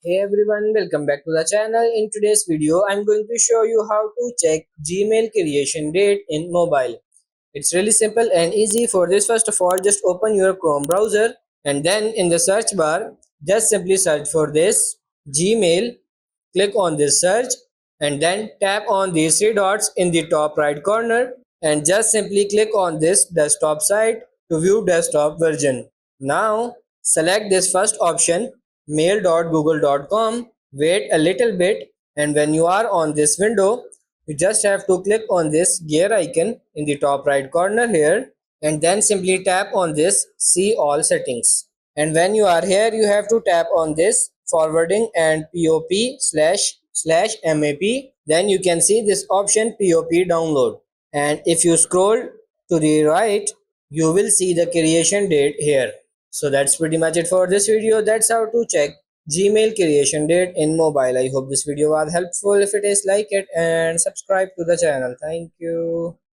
Hey everyone, welcome back to the channel. In today's video, I'm going to show you how to check Gmail creation date in mobile. It's really simple and easy. For this, first of all, just open your Chrome browser and then in the search bar, just simply search for this Gmail. Click on this search and then tap on these three dots in the top right corner and just simply click on this desktop site to view desktop version. Now select this first option mail.google.com. Wait a little bit and when you are on this window, you just have to click on this gear icon in the top right corner here and then simply tap on this see all settings. And when you are here, you have to tap on this forwarding and pop slash map. Then you can see this option pop download. And if you scroll to the right, you will see the creation date here. So that's pretty much it for this video. That's how to check Gmail creation date in mobile. I hope this video was helpful. If it is, like it and subscribe to the channel. Thank you.